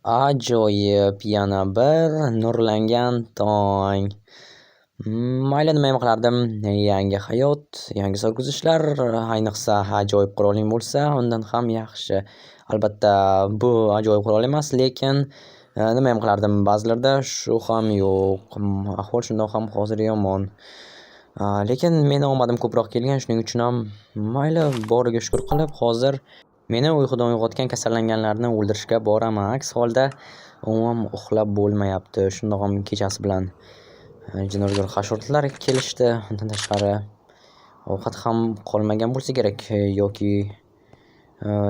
Ajoyib, yana bir nurlangan tong. Mayli, nima ham qilardim. Yangi hayot, yangi sarguzashtlar, ayniqsa ajoyib quroling bo'lsa, undan ham yaxshi. Albatta, bu ajoyib qurol emas, lekin nima ham qilardim. Ba'zilarda shu ham yo'q. Ahvol shundoq ham hozir yomon. Lekin meni omadim ko'proq kelgan, shuning uchun ham mayli, boriga shukr qilib, hozir meni uyqudan uyg'otgan kasallanganlarni o'ldirishga boraman. Aks holda umuman uxlab bo'lmayapti. Shundoq ham kechasi bilan jinoyatlar hasharotlar kelishdi. Undan tashqari ovqat ham qolmagan bo'lsa kerak yoki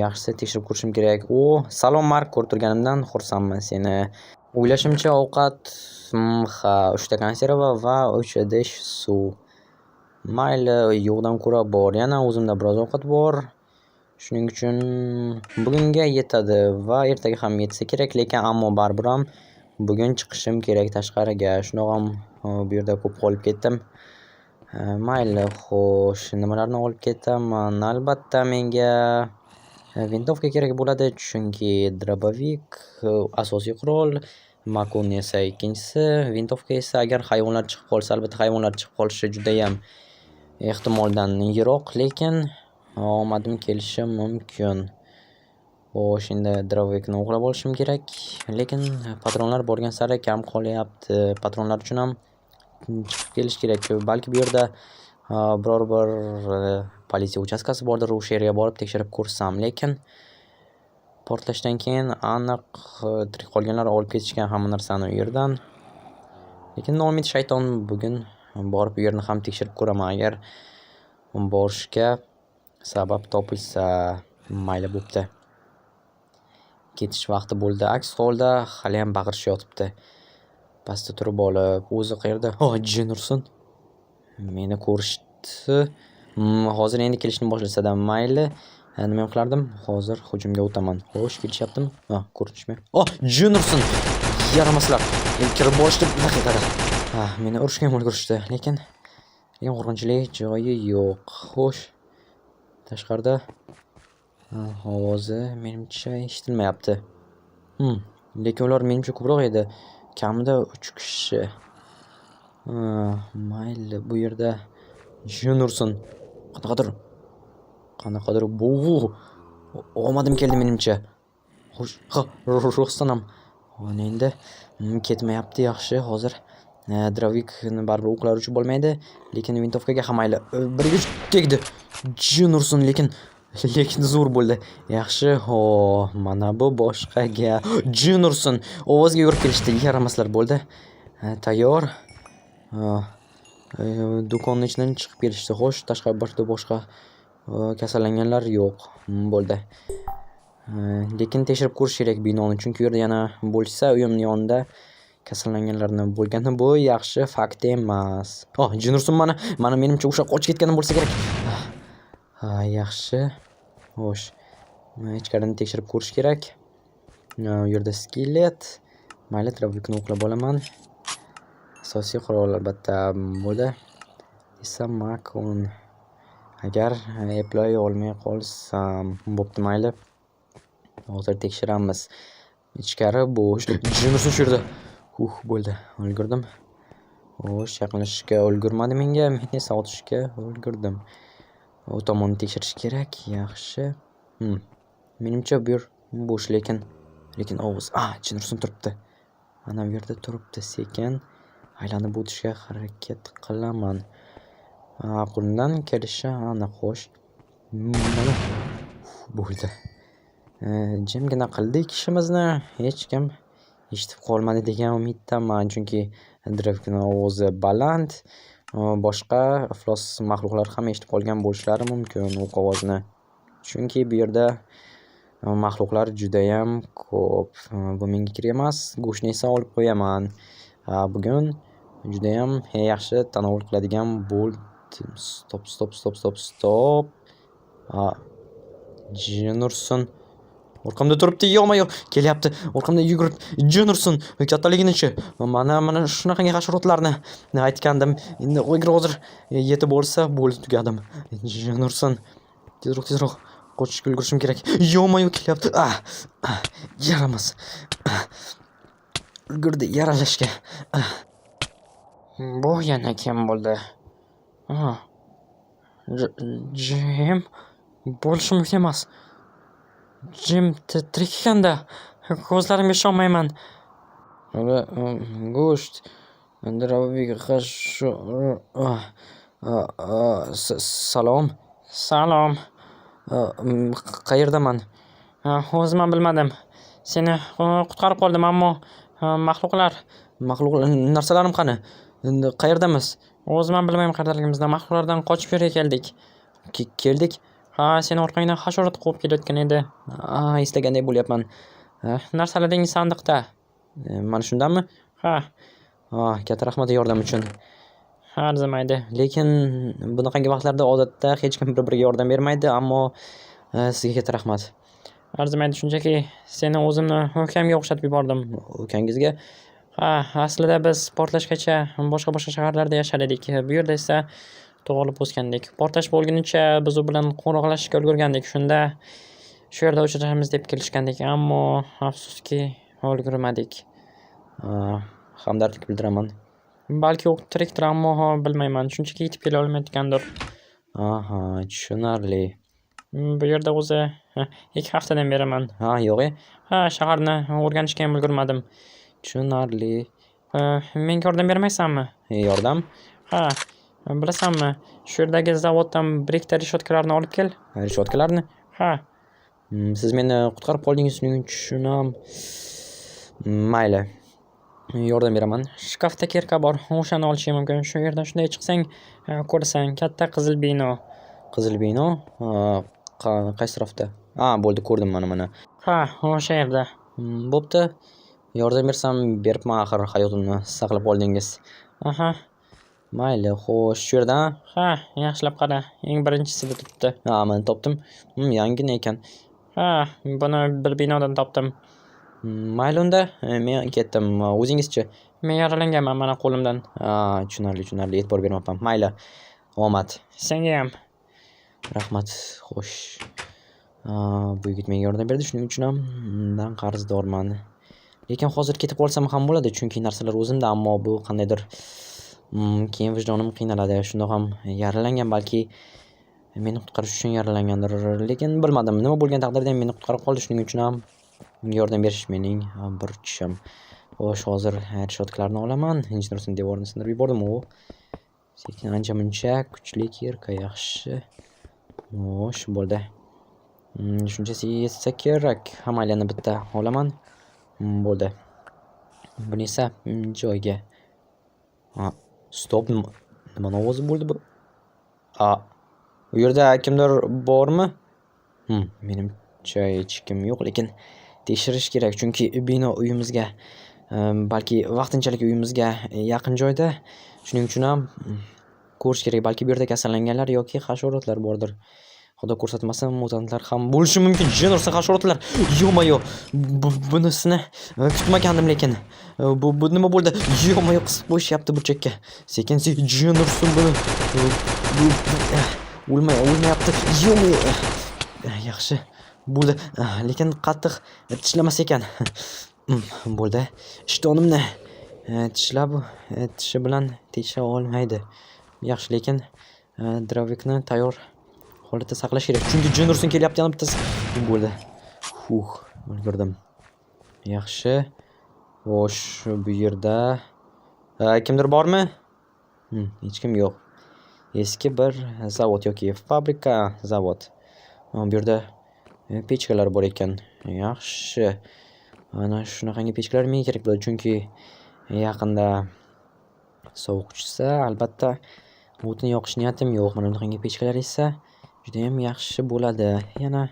yaxshisi tekshirib ko'rishim kerak. Salom Mark, ko'rib turganimdan xursandman seni. O'ylashimcha ovqat, ha, 3 ta konserva va 3 idish suv. Mayli, yo'qdan ko'ra bor. Yana o'zimda biroz ovqat bor. Shuning uchun bugunga yetadi va ertaga ham yetsa kerak, lekin ammo baribir ham bugun chiqishim kerak tashqariga. Shundoq ham bu yerda ko'p qolib ketdim. Mayli, xo'sh, nimalarni olib ketaman? Albatta menga vintovka kerak bo'ladi, chunki drobovik asosiy qurol, makon esa ikkinchisi, vintovka esa agar hayvonlar chiqib qolsa, albatta hayvonlar chiqib qolishi juda ham ehtimoldan yiroq, lekin omadim kelishi mumkin. Xo'sh, endi drobovikni o'g'irlab olishim kerak, lekin patronlar borgan sari kam qolyapti. Patronlar uchun ham chiqib kelish kerak. Balki bu yerda biror bir politsiya uchastkasi bordir, o'sha yerga borib tekshirib ko'rsam, lekin portlashdan keyin aniq tirik qolganlar olib ketishgan hamma narsani u yerdan. Lekin noumid shayton, bugun borib bu yerni ham tekshirib ko'raman. Agar borishga sabab topilsa, mayli bo'pti. Ketish vaqti bo'ldi. Aks holda hali ham baqirish yotibdi. Pastda turib olib, o'zi qayerda? Jin ursin. Meni ko'rishdi. Hozir endi kelishni boshlasa-da mayli. Nima ham qilardim? Hozir hujumga o'taman. Xo'sh, kelishyaptimi? Ko'rinishmi? Jin ursin. Yaramaslar. Kirib borishdi daqiqada. Meni urishga ulgurishdi, lekin qo'rqinchli joyi yo'q. Xo'sh, tashqarida ovozi menimcha eshitilmayapti. Lekin ular menimcha ko'proq edi. Kamida 3 kishi. Mayli, bu yerda jin ursin. Qanaqadir bu omadim keldi menimcha. Xo'sh, rostdan ham endi ketmayapti, yaxshi. Hozir drobovikni baribir o'qlaruvchi bo'lmaydi, lekin vintovkaga ham mayli. Biriga tegdi. Jin ursin, lekin zo'r bo'ldi. Yaxshi. Mana bu boshqaga. Jin ursin. Ovozga yurib kelishdi. Yaramaslar bo'ldi. Tayyor. Do'konning ichidan chiqib kelishdi. Xo'sh, tashqarida boshqa kasallanganlar yo'q. Bo'ldi. Lekin tekshirib ko'rish kerak binoni, chunki u yerda yana bo'lsa, uyimning yonida kasallanganlarni bo'lgani bu yaxshi fakt emas. Jin ursin, mana menimcha o'sha qochib ketgan bo'lsa kerak. Yaxshi. Xo'sh, ichkarini tekshirib ko'rish kerak. U yerda skelet. Mayli, drobovikni o'qlab olaman. Asosiy qurol albatta bo'ldi. Esa makon. Agar eplay olmay qolsam, bo'pti, mayli. Hozir tekshiramiz. Ichkari bo'sh. Jin ursin shu yerda. Bo'ldi. Ulgurdim. Xo'sh, yaqinlashishga ulgurmadi menga, men esa otishga ulgurdim. U tomonni tekshirish kerak. Yaxshi. Menimcha bu yer bo'sh, lekin ovoz. Jin ursin turibdi. Mana bu yerda turibdi, sekin aylanib o'tishga harakat qilaman. Qo'limdan kelishi aniq. Xo'sh. Mana bo'ldi. Jimgina qildik ishimizni. Hech kim eshitib qolmadi degan umiddaman, chunki drobovikning ovozi baland. Boshqa iflos mahluqlar ham eshitib qolgan bo'lishlari mumkin o'q ovozni. Chunki bu yerda mahluqlar juda ham ko'p. Bu menga kerak emas. Go'shtni esa olib qo'yaman. Bugun juda ham yaxshi tanovul qiladigan bo'ldim. Stop. Jin ursin. Orqamda turibdi, yo'q, kelyapti. Orqamda yugurib, jin ursin. Kattaligini-chi. Mana shunaqangi hasharotlarni aytgandim. Endi hozir yetib olsa, bo'ldi, tugadim. Jin ursin. Tezroq. qochishga ulgurishim kerak. Yo-moyo kelyapti. Yaramas. Ulgurdi yaralashga. Bu yana kim bo'ldi? Jim bo'lishi mumkin emas. Jim tirik ekanda. Ko'zlarimga ishonmayman. Go'sht. Salom. Salom. Qayerdaman? O'zim ham bilmadim. Seni qutqarib qoldim, ammo maxluqlar narsalarim qani? Qayerdamiz? O'zim ham bilmayman qayerdaligimizni. Maxluqlardan qochib yerga keldik. Keldik? Seni orqangdan hasharot quvib kelayotgan edi. Eslagandek bo'lyapman. Narsalaring sandiqda. Mana shundanmi? Katta rahmat yordam uchun. Arzimaydi. Lekin bunaqangi vaqtlarda odatda hech kim bir-biriga yordam bermaydi, ammo sizga katta rahmat. Arzimaydi, shunchaki seni o'zimni ukamga o'xshatib yubordim. Ukangizga? Aslida biz portlashgacha boshqa shaharlarda yashar edik. Bu yerda esa tug'ilib o'sgandik. Portlash bo'lgunicha biz u bilan qo'ng'iroqlashishga ulgurgandik. Shunda shu yerda uchrashamiz deb kelishgandik, ammo afsuski ulgurmadik. Hamdardlik bildiraman. Balki u tirikdir, ammo bilmayman. Shunchaki yetib kela olmayotgandir. Tushunarli. Bu yerda o'zi 2 haftadan beriman. Yo'q. Shaharni o'rganishga ham ulgurmadim. Tushunarli. Menga yordam bermaysanmi? Yordam? Bilasanmi? Shu yerdagi zavoddan bir ikkita rishotkalarni olib kel. Rishotkalarni? Siz meni qutqarib qoldingiz, shuning uchun ham mayli. Yordam beraman. Shkafda kirka bor. O'shani olishim mumkin. Shu yerdan shunday chiqsang, ko'rasan, katta qizil bino. Qizil bino? Qaysi tarafda? Bo'ldi, ko'rdim mana. O'sha yerda. Bo'pti. Yordam bersam, beribman, axir hayotimni saqlab qoldingiz. Mayli, xo'sh, shu yerda? Yaxshilab qara. Eng birinchisida turibdi. Mana topdim. Yangina ekan. Buni bir binodan topdim. Mayli unda, men ketdim. O'zingizchi? Men yaralanganman mana qo'limdan. Tushunarli, e'tibor bermabman. Mayli. Omad. Senga ham. Rahmat. Xo'sh. Bu yigit menga yordam berdi, shuning uchun ham undan qarzdorman. Lekin hozir ketib qolsam ham bo'ladi, chunki narsalar o'zimda, ammo bu qandaydir keyin vijdonim qiynaladi. Shundoq ham yaralangan, balki meni qutqarish uchun yaralangandir. Lekin bilmadim, nima bo'lgan taqdirda ham meni qutqarib qoldi, shuning uchun ham unga yordam berish mening burchim. Xo'sh, hozir rishotkalarni olaman. Injenerning devorini sindirib yubordim. Sekin ancha-muncha kuchli kirka, yaxshi. Xo'sh, bo'ldi. Shunchasi yetsa kerak. Hammalarni bitta olaman. Bo'ldi. Buni esa joyga. Stop. Nima ovoz bo'ldi bu? U yerda kimdir bormi? Menimcha hech kim yo'q, lekin tekshirish kerak, chunki bino uyimizga, balki vaqtinchalik uyimizga yaqin joyda. Shuning uchun ham ko'rish kerak, balki bu yerda kasallanganlar yoki hasharotlar bordir. Xudo ko'rsatmasin, mutantlar ham bo'lishi mumkin. Jenursa hasharotlar. Yo-moyo, bunisini kutmagandim, lekin bu nima bo'ldi? Yo-moyo, qisib qo'yishyapti burchakka. Sekin Jenursin buni. O'lmayapti. Yo-moyo. Yaxshi. Bo'ldi, lekin qattiq tishlamas ekan. Bo'ldi. Ishtonimni tishi bilan tesha olmaydi. Yaxshi, lekin Dravikni tayyor holatda saqlash kerak. Chunki Jenursin kelyapti yana bittasi. Bo'ldi. Ulgurdim. Yaxshi. Xo'sh, bu yerda kimdir bormi? Hech kim yo'q. Eski bir zavod yoki fabrika, zavod. Bu yerda pechkalar bor ekan. Yaxshi. Ana shunaqangi pechkalar menga kerak bo'ladi, chunki yaqinda sovuq tushsa, albatta o'tni yoqish niyatim yo'q. Mana bunaqangi pechkalar esa juda ham yaxshi bo'ladi. Yana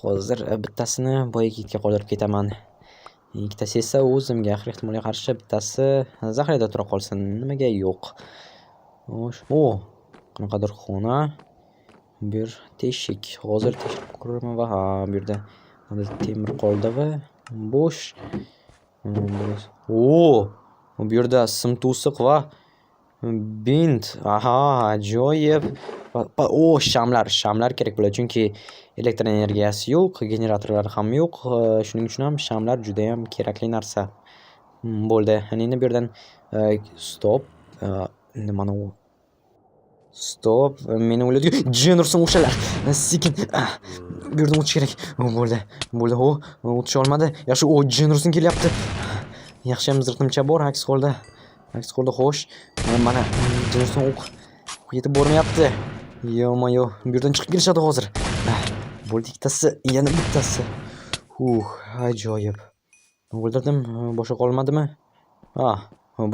hozir bittasini boyagi yigitga qoldirib ketaman. Ikkitasi esa o'zimga, axir ehtimolga qarshi bittasi zaxirada tura qolsin. Nimaga yo'q? Qanaqadir xona. Bir teshik. Hozir tekshirib ko'raman va bu yerda temir qoldig'i bo'sh. Bu yerda sim to'siq va Bint. Aha, ajoyib. O, shamlar kerak bo'ladi, chunki elektr energiyasi yo'q, generatorlar ham yo'q. Shuning uchun ham shamlar juda ham kerakli narsa. Bo'ldi. Endi bu yerdan stop. Nimani u? Stop. Meni o'ylaydi. Jin ursin o'shalar. Sekin. Bu yerdan o'tish kerak. Bo'ldi. O'tisha olmadi. Yaxshi, jin ursin kelyapti. Yaxshi ham zirtimcha bor aks holda. Xo'sh. Mana jin ursin o'q yetib bormayapti. Yo-moyo, bu yerdan chiqib kelishadi hozir. Bo'ldi, ikkitasi, yana bittasi. Ajoyib. O'ldirdim, boshqa qolmadimi?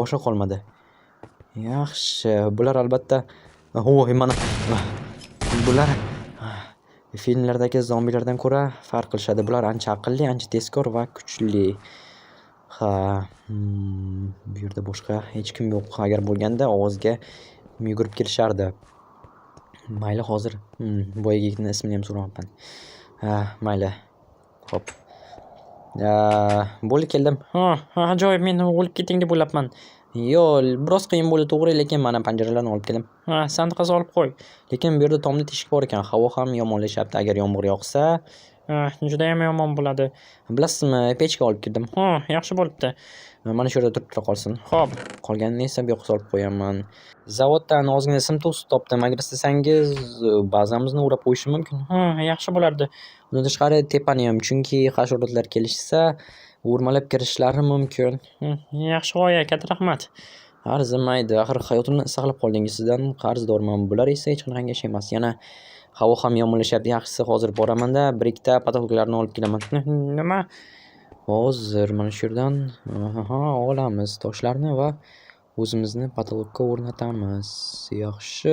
Boshqa qolmadi. Yaxshi, bular albatta mana bular filmlardagi zombilardan ko'ra farq qilishadi. Bular ancha aqlli, ancha tezkor va kuchli. Bu yerda boshqa hech kim yo'q. Agar bo'lganda ovozga yugurib kelishardi. Mayli, hozir boyagi yigitning ismini ham so'rayapman. Mayli. Xo'p. Bo'ldi, keldim. Ajoyib, men o'lib keting deb o'ylabman. Yo'q, biroz qiyin bo'ldi to'g'ri, lekin mana panjaralarni olib keldim. Sandiqqa solib qo'y. Lekin bu yerda tomli teshik bor ekan. Havo ham yomonlashyapti. Agar yomg'ir yog'sa, juda ham yomon bo'ladi. Bilasizmi, pechka olib keldim. Yaxshi bo'libdi. Mana shu yerda turib qolsin. Xo'p. Qolganini esa bu yoqqa solib qo'yaman. Zavoddan ozgina sim tuz topdim. Agar istasangiz, bazamizni o'rab qo'yishim mumkin. Yaxshi bo'lardi. Undan tashqari tepani ham, chunki hasharotlar kelishsa, o'rmalab kirishlari mumkin. Yaxshi g'oya, katta rahmat. Arzimaydi. Axir hayotimni saqlab qoldingiz. Sizdan qarzdorman. Bular esa hech qanaqangi ish emas. Yana havo ham yomonlashyapti. Yaxshisi hozir boraman-da, bir ikkita patologlarni olib kelaman. Nima? Hozir mana shu yerdan olamiz toshlarni va o'zimizni patologga o'rnatamiz. Yaxshi.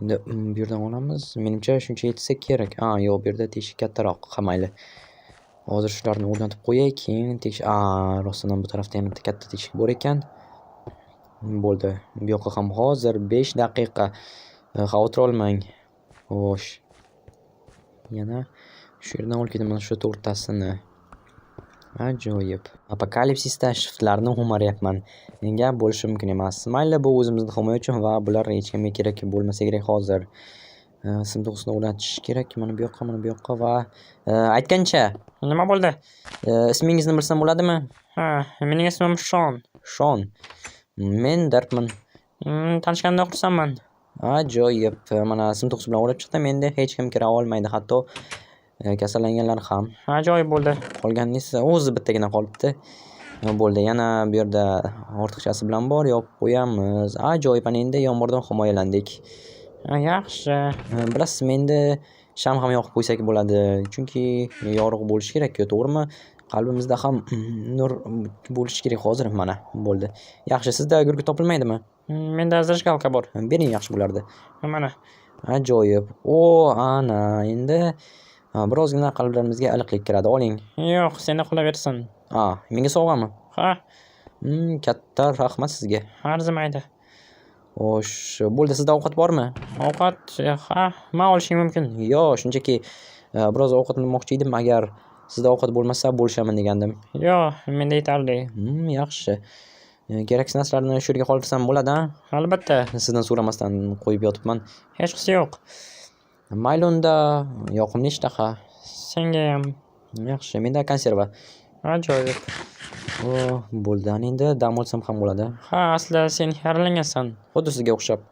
Endi bu yerdan olamiz. Menimcha shuncha yetsa kerak. Yo'q, bu yerda teshik kattaroq. Mayli. Hozir shularni o'rnatib qo'yay, keyin rostdan ham bu tarafda ham bitta katta teshik bor ekan. Bo'ldi. Bu yoqqa ham hozir 5 daqiqa. Xavotir olmang. Xo'sh. Yana shu yerdan olib ketaman shu to'rttasini. Ajoyib. Apokalipsisda shiftlarni o'maryapman. Menga bo'lishi mumkin emas. Mayli, bu o'zimizni himoya uchun va bular hech kimga kerak bo'lmasa kerak hozir. Sim to'g'risini o'rnatish kerak. Mana bu yoqqa va aytgancha. Nima bo'ldi? Ismingizni bilsam bo'ladimi? Mening ismim Shon. Shon. Men Darkman. Tanishganimdan xursandman. Ajoyib. Mana sim to'g'risi bilan o'rab chiqdim. Endi hech kim kira olmaydi, hatto kasallanganlar ham. Ajoyib bo'ldi. Qolganini esa o'zi bittagina qolibdi. Bo'ldi. Yana bu yerda ortiqchasi bilan bor, yopib qo'yamiz. Ajoyib. Endi yomg'irdan himoyalandik. Yaxshi. Bilasizmi, endi sham ham yoqib qo'ysak bo'ladi. Chunki yorug' bo'lishi kerak-ku, to'g'rimi? Qalbimizda ham nur bo'lishi kerak hozir. Mana, bo'ldi. Yaxshi, sizda gurgi topilmaydimi? Menda zajgalka bor. Bering, yaxshi bo'lardi. Mana. Ajoyib. Ana, endi birozgina qalblarimizga iliqlik kiradi. Oling. Yo'q, senda qolaversin. Menga sovg'ami? Katta rahmat sizga. Arzimaydi. Xo'sh, bo'ldi, sizda ovqat bormi? Ovqat, men olishim mumkin. Yo'q, shunchaki biroz ovqatlanmoqchi edim. Agar sizda ovqat bo'lmasa bo'lishaman degandim. Yo'q, menda yetarli. Yaxshi. Keraksiz narsalarni shu yerga qoldirsam bo'ladi, Albatta. Sizdan so'ramasdan qo'yib yotibman. Hech qisi yo'q. Mayli, unda yoqimli ishtaha. Senga ham. Yaxshi, menda konserva. Ajoyib. Bo'ldi. Endi dam olsam ham bo'ladi. Aslida sen yaralangansan. Xuddi sizga o'xshab.